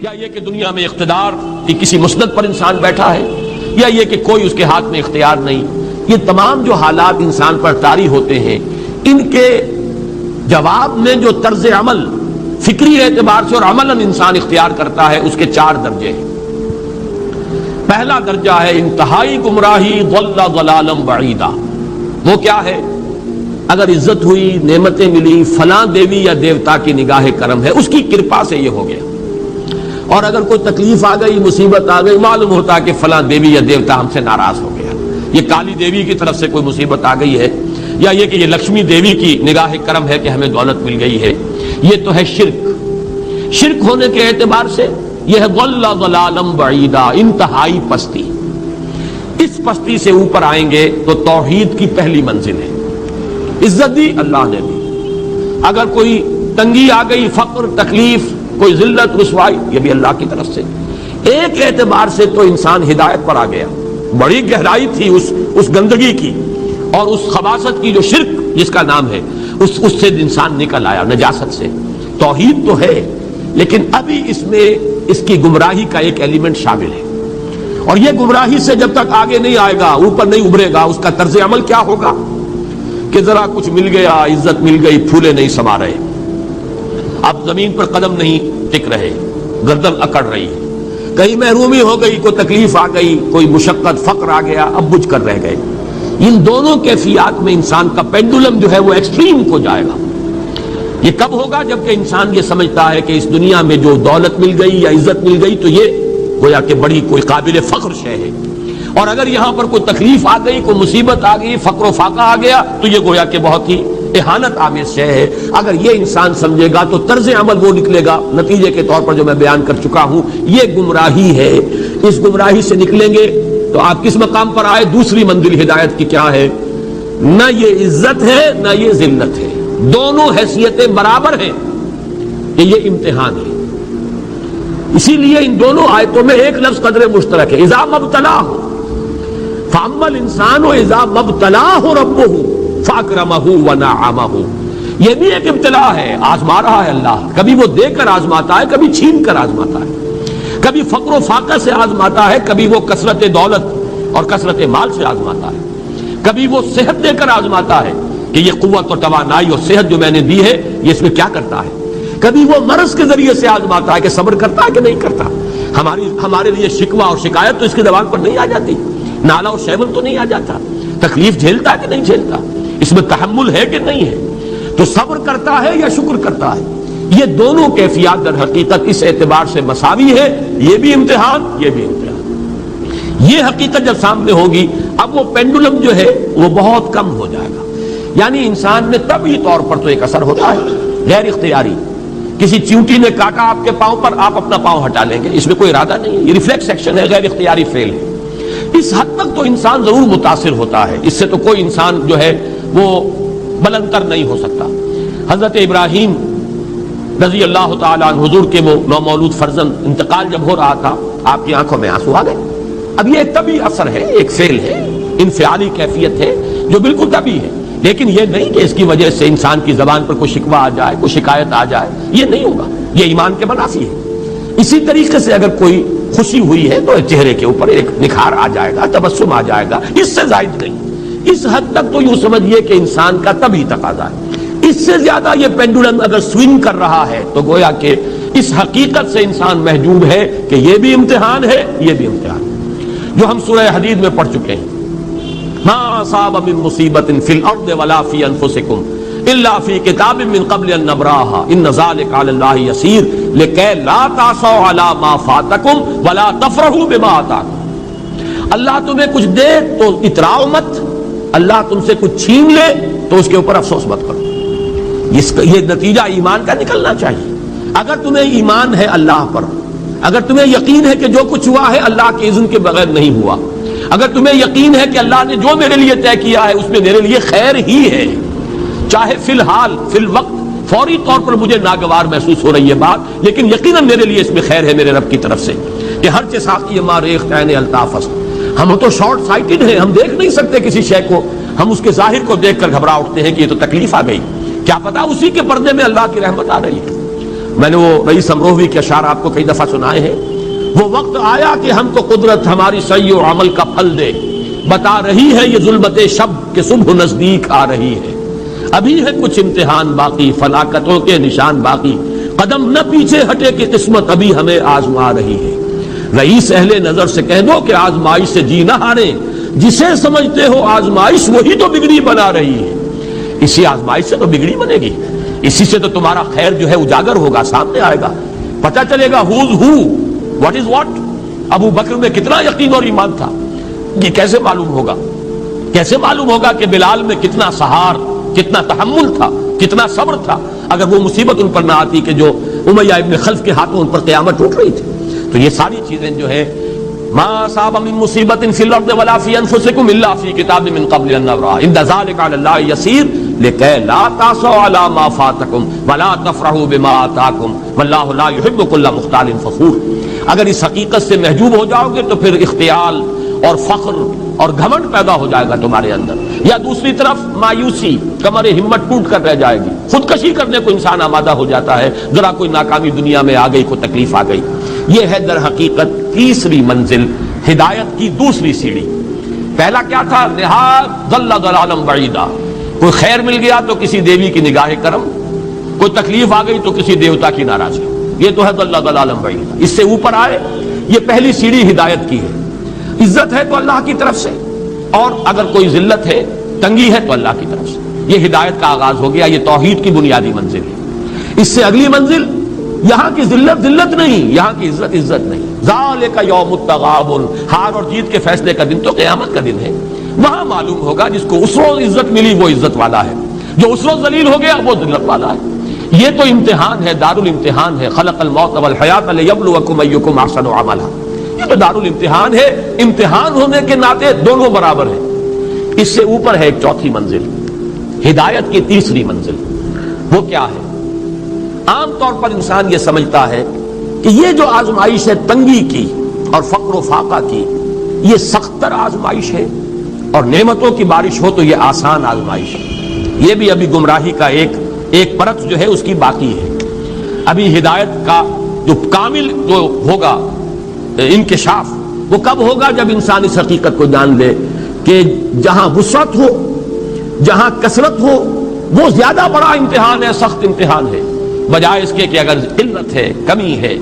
یا یہ کہ دنیا میں اقتدار کی کسی مسند پر انسان بیٹھا ہے، یا یہ کہ کوئی اس کے ہاتھ میں اختیار نہیں. یہ تمام جو حالات انسان پر طاری ہوتے ہیں، ان کے جواب میں جو طرز عمل فکری اعتبار سے اور عملاً انسان اختیار کرتا ہے، اس کے 4 درجے ہیں. پہلا درجہ ہے انتہائی گمراہی، ضل ضلالا بعیدا. وہ کیا ہے؟ اگر عزت ہوئی، نعمتیں ملی، فلاں دیوی یا دیوتا کی نگاہ کرم ہے، اس کی کرپا سے یہ ہو گیا. اور اگر کوئی تکلیف آ گئی، مصیبت آ گئی، معلوم ہوتا کہ فلاں دیوی یا دیوتا ہم سے ناراض ہو گیا، یہ کالی دیوی کی طرف سے کوئی مصیبت آ گئی ہے، یا یہ کہ یہ لکشمی دیوی کی نگاہ کرم ہے کہ ہمیں دولت مل گئی ہے. یہ تو ہے شرک. شرک ہونے کے اعتبار سے یہ ہے ضل ضلالا بعیدا، انتہائی پستی. اس پستی سے اوپر آئیں گے تو توحید کی پہلی منزل ہے. عزت دی اللہ نے دی، اگر کوئی تنگی آ گئی، فقر، تکلیف، کوئی ذلت، رسوائی، یہ بھی اللہ کی طرف سے. ایک اعتبار سے تو انسان ہدایت پر آ گیا. بڑی گہرائی تھی اس گندگی کی اور اس خباثت کی جو شرک جس کا نام ہے، اس سے انسان نکل آیا، نجاست سے. توحید تو ہے، لیکن ابھی اس میں اس کی گمراہی کا ایک ایلیمنٹ شامل ہے. اور یہ گمراہی سے جب تک آگے نہیں آئے گا، اوپر نہیں ابھرے گا، اس کا طرز عمل کیا ہوگا کہ ذرا کچھ مل گیا، عزت مل گئی، پھولے نہیں سما رہے، اب زمین پر قدم نہیں ٹک رہے، گردن اکڑ رہی ہے، کہیں محرومی ہو گئی، کوئی تکلیف آ گئی، کوئی مشقت، فقر آ گیا، اب بجھ کر رہ گئے. ان دونوں کیفیات میں انسان کا پینڈولم جو ہے وہ ایکسٹریم کو جائے گا. یہ کب ہوگا؟ جبکہ انسان یہ سمجھتا ہے کہ اس دنیا میں جو دولت مل گئی یا عزت مل گئی تو یہ گویا کہ بڑی کوئی قابل فخر شے ہے، اور اگر یہاں پر کوئی تکلیف آ گئی، کوئی مصیبت آ گئی، فقر و فاقہ آ گیا تو یہ گویا کہ بہت ہی اہانت آمیز شے ہے. اگر یہ انسان سمجھے گا تو طرز عمل وہ نکلے گا نتیجے کے طور پر جو میں بیان کر چکا ہوں. یہ گمراہی ہے. اس گمراہی سے نکلیں گے تو آپ کس مقام پر آئے؟ دوسری منزل ہدایت کی کیا ہے؟ نہ یہ عزت ہے نہ یہ ذلت ہے، دونوں حیثیتیں برابر ہیں. یہ امتحان ہے. اسی لیے ان دونوں آیتوں میں ایک لفظ قدر مشترک ہے، اذا مبتلاہ فاما الانسان اذا مبتلاہ ربہ فاکرمہ ونعمہ. یہ بھی ایک ابتلا ہے، آزما رہا ہے اللہ. کبھی وہ دے کر آزماتا ہے، کبھی چھین کر آزماتا ہے، کبھی فقر و فاقہ سے آزماتا ہے، کبھی وہ کثرت دولت اور کثرت مال سے آزماتا ہے، کبھی وہ صحت دے کر آزماتا ہے کہ یہ قوت اور توانائی اور صحت جو میں نے دی ہے یہ اس میں کیا کرتا ہے، کبھی وہ مرض کے ذریعے سے آزماتا ہے کہ صبر کرتا ہے کہ نہیں کرتا. ہمارے لیے شکوہ اور شکایت تو اس کی زبان پر نہیں آ جاتی، نالا اور شیون تو نہیں آ جاتا، تکلیف جھیلتا ہے کہ نہیں جھیلتا، اس میں تحمل ہے کہ نہیں ہے، تو صبر کرتا ہے یا شکر کرتا ہے. یہ دونوں کیفیات در حقیقت اس اعتبار سے مساوی ہے. یہ بھی امتحان، یہ بھی امتحان. یہ حقیقت جب سامنے ہوگی اب وہ پینڈولم جو ہے وہ بہت کم ہو جائے گا. یعنی انسان میں طبعی طور پر تو ایک اثر ہوتا ہے غیر اختیاری. کسی چیونٹی نے کاٹا آپ کے پاؤں پر، آپ اپنا پاؤں ہٹا لیں گے، اس میں کوئی ارادہ نہیں ہے، یہ ریفلیکس ایکشن ہے، غیر اختیاری فعل ہے. اس حد تک تو انسان ضرور متاثر ہوتا ہے، اس سے تو کوئی انسان جو ہے وہ بلندر نہیں ہو سکتا. حضرت ابراہیم رضی اللہ تعالیٰ عنہ، حضور کے وہ نومولود فرزند، انتقال جب ہو رہا تھا آپ کی آنکھوں میں آنسو آ گئے. اب یہ ایک طبعی اثر ہے، ایک فعل ہے، انفعالی کیفیت ہے جو بالکل طبعی ہے. لیکن یہ نہیں کہ اس کی وجہ سے انسان کی زبان پر کوئی شکوہ آ جائے، کوئی شکایت آ جائے، یہ نہیں ہوگا. یہ ایمان کے منافی ہے. اسی طریقے سے اگر کوئی خوشی ہوئی ہے تو چہرے کے اوپر ایک نکھار آ جائے گا، تبسم آ جائے گا، اس سے زائد نہیں. اس حد تک تو یوں سمجھیے کہ انسان کا طبعی تقاضا ہے. اس سے زیادہ یہ پینڈولم اگر سوئنگ کر رہا ہے تو گویا کہ اس حقیقت سے انسان محجوب ہے کہ یہ بھی امتحان ہے، یہ بھی امتحان ہے. جو ہم سورہ حدید میں پڑھ چکے ہیں، ما اصاب من مصیبت فی الارض ولا فی انفسکم الا فی کتاب من قبل ان نبراها ان ذلک علی اللہ یسیر لکی لا تعصوا علی ما فاتکم ولا تفرحوا بما آتاکم. اللہ تمہیں کچھ دے تو اتراؤ مت، اللہ تم سے کچھ چھین لے تو اس کے اوپر افسوس مت کرو. یہ نتیجہ ایمان کا نکلنا چاہیے. اگر تمہیں ایمان ہے اللہ پر، اگر تمہیں یقین ہے کہ جو کچھ ہوا ہے اللہ کے اذن کے بغیر نہیں ہوا، اگر تمہیں یقین ہے کہ اللہ نے جو میرے لیے طے کیا ہے اس میں میرے لیے خیر ہی ہے، چاہے فی الحال فی الوقت فوری طور پر مجھے ناگوار محسوس ہو رہی ہے بات، لیکن یقیناً میرے لیے اس میں خیر ہے میرے رب کی طرف سے. کہ ہر چساقی ما ریخت عین الطاف است. ہم تو شارٹ سائٹڈ ہیں، ہم دیکھ نہیں سکتے کسی شے کو، ہم اس کے ظاہر کو دیکھ کر گھبرا اٹھتے ہیں کہ یہ تو تکلیف آ گئی. کیا پتا اسی کے پردے میں اللہ کی رحمت آ رہی ہے. میں نے وہ رئیس امروہوی کے اشعار آپ کو کئی دفعہ سنائے ہیں. وہ وقت آیا کہ ہم کو قدرت ہماری سعی و عمل کا پھل دے، بتا رہی ہے یہ ظلمت شب کہ صبح نزدیک آ رہی ہے. ابھی ہے کچھ امتحان باقی، فلاکتوں کے نشان باقی، قدم نہ پیچھے ہٹے کہ قسمت ابھی ہمیں آزما رہی ہے. رئیس اہل نظر سے کہہ دو کہ آزمائش سے جی نہ ہارے، جسے سمجھتے ہو آزمائش وہی تو بگڑی بنا رہی ہے. اسی آزمائش سے تو بگڑی بنے گی، اسی سے تو تمہارا خیر جو ہے اجاگر ہوگا، سامنے آئے گا، پتہ چلے گا who's who, what is what. ابو بکر میں کتنا یقین اور ایمان تھا، یہ کیسے معلوم ہوگا؟ کیسے معلوم ہوگا کہ بلال میں کتنا سہار، کتنا تحمل تھا، کتنا صبر تھا، اگر وہ مصیبت ان پر نہ آتی کہ جو امیہ ابن خلف کے ہاتھوں ان پر قیامت ٹوٹ رہی تھی. تو یہ ساری چیزیں جو ہے ما اصاب من مصیبت فی الارض ولا فی انفسکم الا فی کتاب من قبل ان نبرأ ان ذلک علی اللہ یسیر لکی لا تعصوا علی ما فاتکم ولا تفرحوا بما آتاکم واللہ لا یحب کل مختال فخور. اگر اس حقیقت سے محجوب ہو جاؤ گے تو پھر اختیال اور فخر اور گھمنڈ پیدا ہو جائے گا تمہارے اندر، یا دوسری طرف مایوسی، کمر ہمت ٹوٹ کر رہ جائے گی، خودکشی کرنے کو انسان آمادہ ہو جاتا ہے ذرا کوئی ناکامی دنیا میں آ گئی، کوئی تکلیف آ گئی. یہ ہے در حقیقت تیسری منزل، ہدایت کی دوسری سیڑھی. پہلا کیا تھا؟ نہاد ضل ضلالا بعیدا، کوئی خیر مل گیا تو کسی دیوی کی نگاہ کرم، کوئی تکلیف آ گئی تو کسی دیوتا کی ناراضگی. یہ تو ہے ضل ضلالا بعیدا. اس سے اوپر آئے، یہ پہلی سیڑھی ہدایت کی ہے. عزت ہے تو اللہ کی طرف سے، اور اگر کوئی ذلت ہے، تنگی ہے تو اللہ کی طرف سے. یہ ہدایت کا آغاز ہو گیا، یہ توحید کی بنیادی منزل ہے. اس سے اگلی منزل، یہاں کی ذلت ذلت نہیں، یہاں کی عزت عزت نہیں. ذالک یوم التغابن، ہار اور جیت کے فیصلے کا دن تو قیامت کا دن ہے. وہاں معلوم ہوگا جس کو اس روز عزت ملی وہ عزت والا ہے، جو اس روز ذلیل ہو گیا وہ ذلت والا ہے. یہ تو امتحان ہے، دارالامتحان ہے. خلق الموت والحیات لیبلوکم ایکم احسن عملا. یہ تو دارالامتحان ہے، امتحان ہونے کے ناطے دونوں برابر ہیں. اس سے اوپر ہے ایک چوتھی منزل، ہدایت کی تیسری منزل. وہ کیا ہے؟ عام طور پر انسان یہ سمجھتا ہے کہ یہ جو آزمائش ہے تنگی کی اور فقر و فاقہ کی، یہ سخت تر آزمائش ہے، اور نعمتوں کی بارش ہو تو یہ آسان آزمائش ہے. یہ بھی ابھی گمراہی کا ایک پرت جو ہے اس کی باقی ہے. ابھی ہدایت کا جو کامل جو ہوگا انکشاف وہ کب ہوگا؟ جب انسان اس حقیقت کو جان لے کہ جہاں وسعت ہو، جہاں کثرت ہو، وہ زیادہ بڑا امتحان ہے، سخت امتحان ہے، بجائے اس کے کہ اگر قلت ہے، کمی ہے،